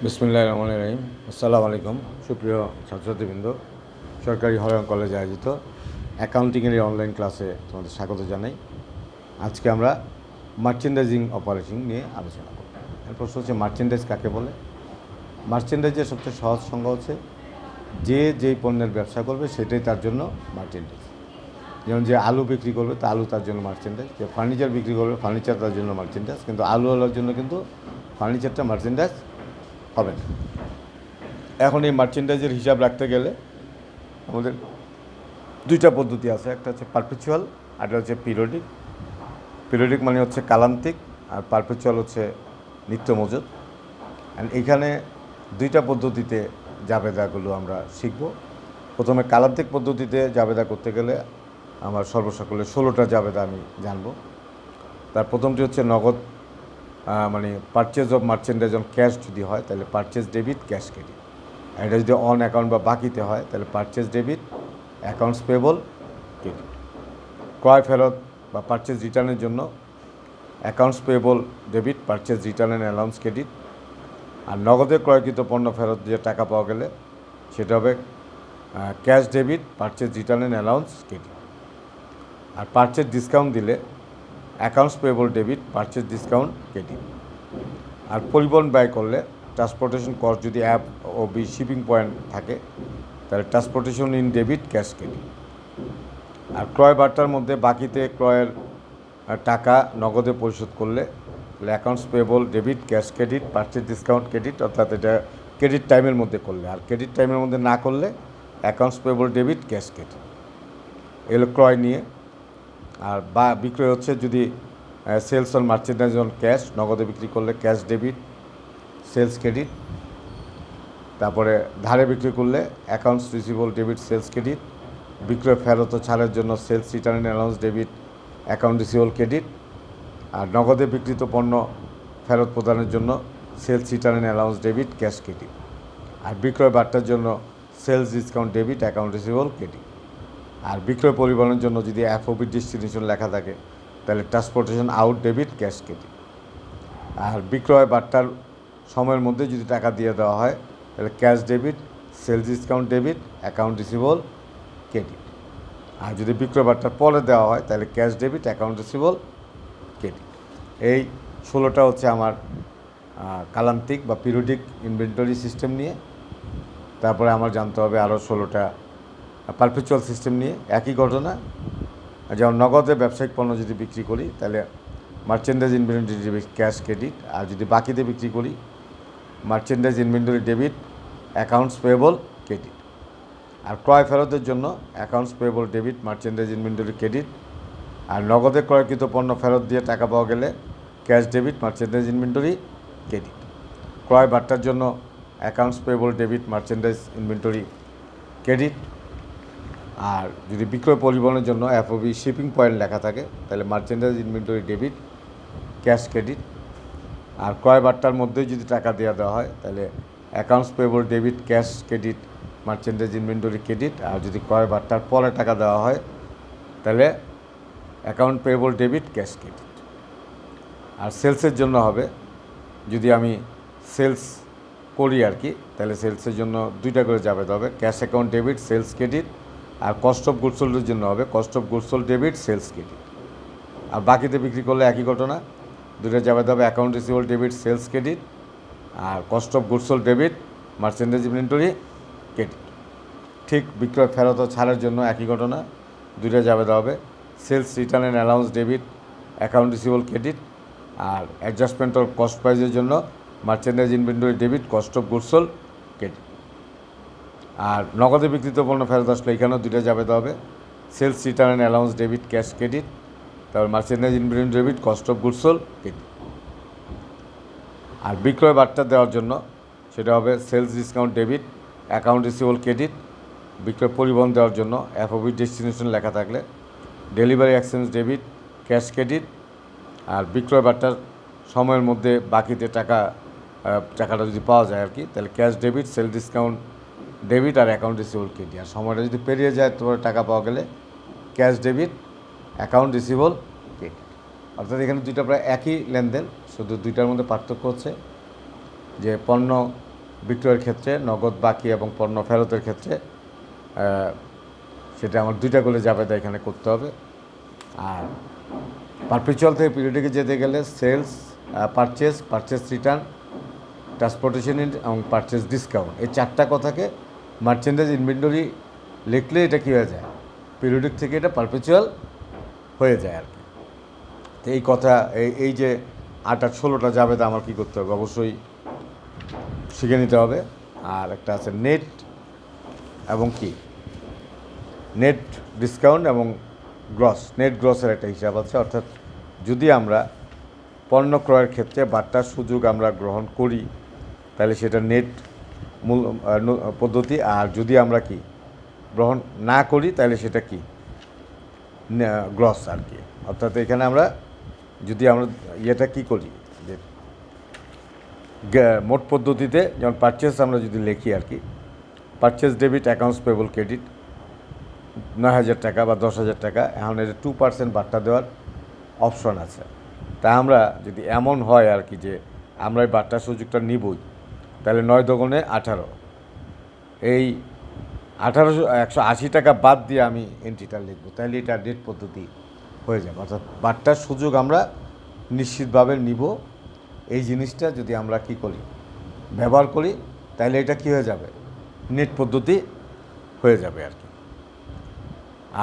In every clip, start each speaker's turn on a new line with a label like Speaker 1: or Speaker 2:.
Speaker 1: বিসমিল্লাহির রহমানির রহিম। আসসালামু আলাইকুম সুপ্রিয় ছাত্রছাত্রীবৃন্দ। সরকারি হরিয়ান কলেজে আয়োজিত অ্যাকাউন্টিংয়ের অনলাইন ক্লাসে তোমাদের স্বাগত জানাই। আজকে আমরা মার্চেন্ডাইজিং অপারেশন নিয়ে আলোচনা করব। এর প্রশ্ন হচ্ছে মার্চেন্ডাইজ কাকে বলে। মার্চেন্ডাইজের সবচেয়ে সহজ সংজ্ঞা হচ্ছে যেই পণ্যের ব্যবসা করবে সেটাই তার জন্য মার্চেন্ডাইজ। যেমন যে আলু বিক্রি করবে তা আলু তার জন্য মার্চেন্ডাইজ, যে ফার্নিচার বিক্রি করবে ফার্নিচার তার জন্য মার্চেন্ডাইজ, কিন্তু আলুওয়ালার জন্য কিন্তু ফার্নিচারটা মার্চেন্ডাইজ হবে না। এখন এই মার্চেন্ডাইজের হিসাব রাখতে গেলে আমাদের দুইটা পদ্ধতি আছে, একটা হচ্ছে পারপেচুয়াল আর একটা হচ্ছে পিরিয়ডিক। পিরিয়ডিক মানে হচ্ছে কালান্তিক, আর পারপেচুয়াল হচ্ছে নিত্য মজুদ। অ্যান্ড এইখানে দুইটা পদ্ধতিতে জাবেদাগুলো আমরা শিখব। প্রথমে কালান্তিক পদ্ধতিতে জাবেদা করতে গেলে আমার সর্বসকলে 16টা জাবেদা আমি জানব। তার প্রথমটি হচ্ছে নগদ, মানে purchase of merchandise on cash যদি হয় তাহলে পারচেজ ডেবিট ক্যাশ ক্রেডিট। আর এটা যদি অন অ্যাকাউন্ট বা বাকিতে হয় তাহলে purchase debit accounts payable credit. ক্রয় ফেরত বা পারচেজ রিটার্নের জন্য accounts payable debit purchase return and allowance credit. আর নগদে ক্রয়কৃত পণ্য ফেরত দিয়ে টাকা পাওয়া গেলে সেটা হবে cash debit purchase return and allowance credit. আর পারচেজ ডিসকাউন্ট দিলে accounts payable debit purchase discount credit. আর পরিবহন ব্যয় করলে ট্রান্সপোর্টেশন কস্ট যদি অ্যাপ ও শিপিং পয়েন্ট থাকে তাহলে transportation in debit cash credit. আর ক্রয় বার্তার মধ্যে বাকিতে ক্রয়ের টাকা নগদে পরিশোধ করলে তাহলে accounts payable debit cash credit purchase discount credit, অর্থাৎ এটা ক্রেডিট টাইমের মধ্যে করলে। আর ক্রেডিট টাইমের মধ্যে না করলে accounts payable debit cash credit. এগুলো ক্রয় নিয়ে। আর বা বিক্রয় হচ্ছে যদি sales on merchandise on cash, নগদে বিক্রি করলে ক্যাশ ডেবিট সেলস ক্রেডিট। তারপরে ধারে বিক্রি করলে accounts receivable debit sales credit. বিক্রয় ফেরত ছাড়ের জন্য sales return allowance debit account receivable credit. আর নগদে বিক্রিত পণ্য ফেরত প্রদানের জন্য sales return allowance debit cash credit. আর বিক্রয় বার্তার জন্য sales discount debit account receivable credit. আর বিক্রয় পরিবহনের জন্য যদি এফওবি ডেস্টিনেশন লেখা থাকে তাহলে transportation out debit cash credit. আর বিক্রয় বার্তার সময়ের মধ্যে যদি টাকা দিয়ে দেওয়া হয় তাহলে cash debit sales discount debit account receivable credit. আর যদি বিক্রয় বার্তার পরে দেওয়া হয় তাহলে cash debit account receivable credit. এই 16টা হচ্ছে আমার কালান্তিক বা পিরিয়ডিক ইনভেন্টরি সিস্টেম নিয়ে। তারপরে আমার জানতে হবে আরও 16টা পারপেচুয়াল সিস্টেম নিয়ে। একই ঘটনা, যেমন নগদে ব্যবসায়িক পণ্য যদি বিক্রি করি তাহলে merchandise inventory debit cash credit. আর যদি বাকিতে বিক্রি করি merchandise inventory debit accounts payable credit. আর ক্রয় ফেরতের জন্য accounts payable debit merchandise inventory credit. আর নগদে ক্রয়কৃত পণ্য ফেরত দিয়ে টাকা পাওয়া গেলে cash debit merchandise inventory credit. ক্রয় বার্তার জন্য accounts payable debit merchandise inventory credit. আর যদি বিক্রয় পরিবহনের জন্য এফওবি শিপিং পয়েন্ট লেখা থাকে তাহলে merchandise inventory debit cash credit. আর ক্রয় বার্তার মধ্যেই যদি টাকা দেওয়া হয় তাহলে accounts payable debit cash credit merchandise inventory credit. আর যদি ক্রয় বার্তার পরে টাকা দেওয়া হয় তাহলে account payable debit cash credit. আর সেলসের জন্য হবে, যদি আমি সেলস করি আর কি, তাহলে সেলসের জন্য দুইটা করে যাবে হবে, cash account debit sales credit. আর কস্ট অফ গুডস সোল্ডের জন্য হবে cost of goods sold debit sales credit. আর বাকিতে বিক্রি করলে একই ঘটনা, দুটো যাবে হবে account receivable debit sales credit আর cost of goods sold debit merchandise inventory credit. ঠিক বিক্রয় ফেরত ছাড়ের জন্য একই ঘটনা, দুইটা যাবে হবে sales return and allowance debit account receivable credit. আর অ্যাডজাস্টমেন্ট অফ কস্ট প্রাইজের জন্য merchandise inventory debit cost of goods sold credit. আর নগদে বিক্রিত পণ্য ফেরত আসলে এখানেও দুইটা যাবে হবে sales return and allowance debit cash credit, তারপর merchandise inventory debit cost of goods sold credit. আর বিক্রয় বার্তা দেওয়ার জন্য সেটা হবে sales discount debit account receivable credit. বিক্রয় পরিবহন দেওয়ার জন্য এফওবি ডেস্টিনেশন লেখা থাকলে delivery exchange debit cash credit. আর বিক্রয় বার্তার সময়ের মধ্যে বাকিতে টাকাটা যদি পাওয়া যায় আর কি, তাহলে cash debit sale discount debit আর অ্যাকাউন্ট রিসিভেবল ক্রেডিট। আর সময়টা যদি পেরিয়ে যায় তোমার টাকা পাওয়া গেলে cash debit account receivable credit. অর্থাৎ এখানে দুইটা প্রায় একই লেনদেন, শুধু দুইটার মধ্যে পার্থক্য হচ্ছে যে পণ্য বিক্রয়ের ক্ষেত্রে নগদ বাকি এবং পণ্য ফেরতের ক্ষেত্রে সেটা আমার দুইটা করে জাবেদা এখানে করতে হবে। আর পারপেচুয়াল থেকে পিরিয়ডিকে যেতে গেলে সেলস, পারচেস রিটার্ন, ট্রান্সপোর্টেশন এবং পারচেস ডিসকাউন্ট, এই চারটা কথাকে মার্চেন্ডাইজ ইনভেন্টরি লিখলে এটা কী হয়ে যায়, পিরিয়ডিক থেকে এটা পারপেচুয়াল হয়ে যায় আর কি। তো এই কথা এই যে 8-16টা জাবেদা আমার কী করতে হবে, অবশ্যই শিখে নিতে হবে। আর একটা আছে নেট এবং কি নেট ডিসকাউন্ট এবং নেট গ্রসের একটা হিসাব আছে। অর্থাৎ যদি আমরা পণ্য ক্রয়ের ক্ষেত্রে বার্তার সুযোগ আমরা গ্রহণ করি তাহলে সেটা নেট মূল পদ্ধতি, আর যদি আমরা কি গ্রহণ না করি তাহলে সেটা কি গ্রস আর কি। অর্থাৎ এখানে আমরা যদি আমরা ইয়েটা কী করি যে মোট পদ্ধতিতে, যেমন পারচেস আমরা যদি লিখি আর কি, purchase debit accounts payable credit 9,000 টাকা বা 10,000 টাকা, এখন এটা 2% বার্তা দেওয়ার অপশন আছে। তা আমরা যদি এমন হয় আর কি যে আমরা এই বার্তার সুযোগটা নিবই, তাহলে 9 দোকানে 18, এই 180 টাকা বাদ দিয়ে আমি এন্ট্রিটা লিখব, তাহলে এটা ডেট পদ্ধতি হয়ে যাবে। অর্থাৎ বার্তার সুযোগ আমরা নিশ্চিতভাবে নিব, এই জিনিসটা যদি আমরা কি করি, ব্যবহার করি, তাহলে এটা কি হয়ে যাবে, নেট পদ্ধতি হয়ে যাবে আর কি।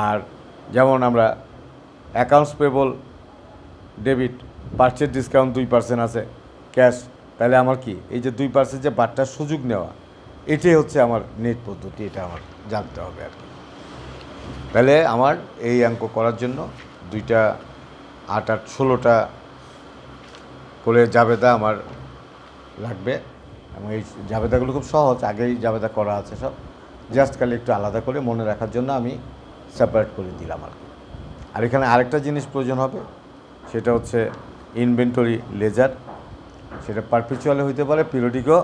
Speaker 1: আর যেমন আমরা accounts payable debit purchase discount 2% আছে ক্যাশ, তাহলে আমার কি এই যে 2% যে বার্তার সুযোগ নেওয়া, এটাই হচ্ছে আমার নেট পদ্ধতি, এটা আমার জানতে হবে আর কি। তাহলে আমার এই অঙ্ক করার জন্য 2টা 8-16টা করে জাবেদা আমার লাগবে, এবং এই জাবেদাগুলো খুব সহজ, আগেই জাবেদা করা আছে সব, জাস্ট খালি একটু আলাদা করে মনে রাখার জন্য আমি সেপারেট করে দিলাম আর কি। আর এখানে আরেকটা জিনিস প্রয়োজন হবে, সেটা হচ্ছে ইনভেন্টরি লেজার। সেটা পারপেচুয়ালে হইতে পারে, পিরিয়ডিকও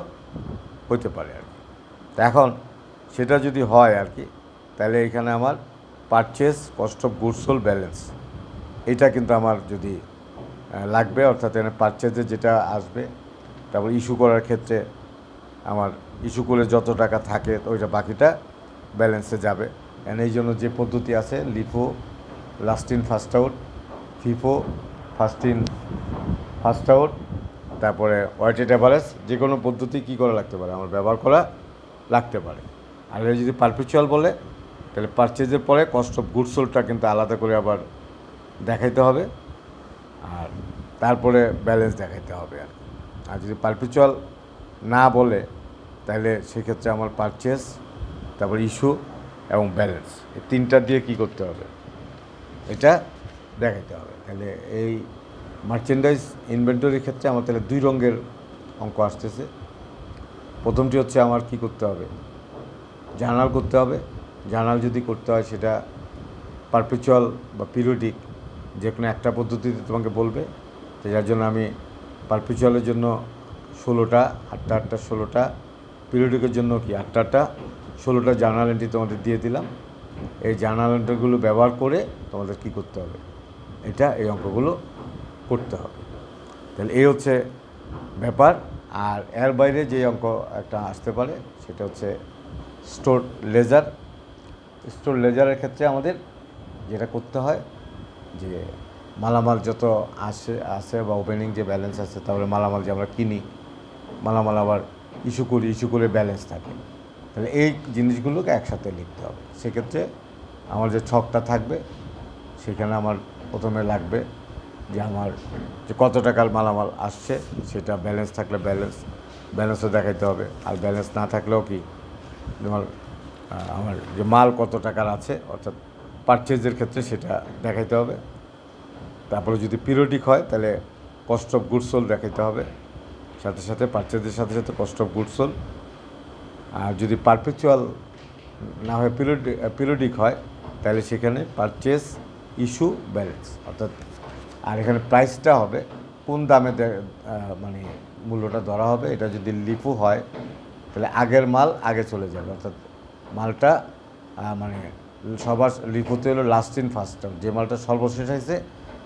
Speaker 1: হইতে পারে আর কি। তা এখন সেটা যদি হয় আর কি, তাহলে এখানে আমার purchase cost of goods sold balance, এটা কিন্তু আমার যদি লাগবে। অর্থাৎ এখানে পারচেজে যেটা আসবে, তারপর ইস্যু করার ক্ষেত্রে আমার ইস্যু করে যত টাকা থাকে ওইটা বাকিটা ব্যালেন্সে যাবে। এই জন্য যে পদ্ধতি আছে, LIFO last in first out, FIFO first in first out, তারপরে ওয়েটেড অ্যাভারেজ, যে কোনো পদ্ধতি কী করা লাগতে পারে, আমার ব্যবহার করা লাগতে পারে। আর যদি পারপেচুয়াল বলে, তাহলে পারচেজের পরে কস্ট অফ গুডস সোল্ডটা কিন্তু আলাদা করে আবার দেখাইতে হবে, আর তারপরে ব্যালেন্স দেখাইতে হবে আর কি। আর যদি পারপেচুয়াল না বলে, তাহলে সেক্ষেত্রে আমার পারচেস, তারপর ইস্যু এবং ব্যালেন্স, এই তিনটা দিয়ে কী করতে হবে, এটা দেখাইতে হবে। তাহলে এই মার্চেন্ডাইজ ইনভেন্টরির ক্ষেত্রে আমার তাহলে 2 রঙের অঙ্ক আসতেছে। প্রথমটি হচ্ছে আমার কি করতে হবে, জার্নাল করতে হবে। জার্নাল যদি করতে হয় সেটা পারপেচুয়াল বা পিরিয়ডিক, যে কোনো একটা পদ্ধতিতে তোমাকে বলবে। তো যার জন্য আমি পারপেচুয়ালের জন্য 16টা, 8টা 16টা, পিরিয়ডিকের জন্য কি 8টা 16টা জার্নাল এন্ট্রি তোমাদের দিয়ে দিলাম। এই জার্নাল এন্ট্রিগুলো ব্যবহার করে তোমাদের কি করতে হবে, এই অঙ্কগুলো করতে হবে। তাহলে এই হচ্ছে ব্যাপার। আর এর বাইরে যে অঙ্ক একটা আসতে পারে, সেটা হচ্ছে স্টোর লেজার। স্টোর লেজারের ক্ষেত্রে আমাদের যেটা করতে হয়, যে মালামাল যত আসে বা ওপেনিং যে ব্যালেন্স আছে, তারপরে মালামাল যে আমরা কিনি, মালামাল আবার ইস্যু করে ব্যালেন্স থাকে, তাহলে এই জিনিসগুলোকে একসাথে লিখতে হবে। সেক্ষেত্রে আমার যে ছকটা থাকবে, সেখানে আমার প্রথমে লাগবে যে আমার যে কত টাকার মালামাল আসছে, সেটা ব্যালেন্স থাকলে ব্যালেন্সও দেখাইতে হবে। আর ব্যালেন্স না থাকলেও কি আমার যে মাল কত টাকার আছে, অর্থাৎ পারচেজের ক্ষেত্রে সেটা দেখাইতে হবে। তারপরে যদি পিরিয়ডিক হয়, তাহলে কস্ট অফ গুডস সোল্ড দেখাইতে হবে, সাথে সাথে পারচেজের সাথে সাথে কস্ট অফ গুডস সোল্ড। আর যদি পারপেচুয়াল না হয়, পিরিয়ডিক হয়, তাহলে সেখানে পারচেস, ইস্যু, ব্যালেন্স, অর্থাৎ আর এখানে প্রাইসটা হবে কোন দামে মানে মূল্যটা ধরা হবে। এটা যদি লিফো হয়, তাহলে আগের মাল আগে চলে যাবে, অর্থাৎ মালটা মানে সবার লিফোতে হলো লাস্ট ইন ফার্স্ট আউট, যে মালটা সর্বশেষ হয়েছে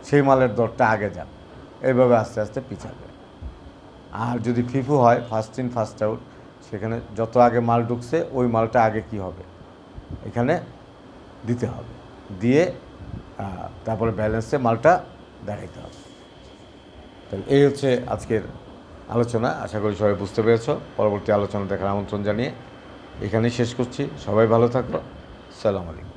Speaker 1: সেই মালের দরটা আগে যাবে, এইভাবে আস্তে আস্তে পিছাবে। আর যদি ফিফো হয়, ফার্স্ট ইন ফার্স্ট আউট, সেখানে যত আগে মাল ঢুকছে ওই মালটা আগে কি হবে এখানে দিতে হবে, দিয়ে তারপরে ব্যালেন্সে মালটা দেখাইতে হবে। তাহলে এই হচ্ছে আজকের আলোচনা। আশা করি সবাই বুঝতে পেরেছ। পরবর্তী আলোচনা দেখার আমন্ত্রণ জানিয়ে এখানেই শেষ করছি। সবাই ভালো থাকো। আসসালামু আলাইকুম।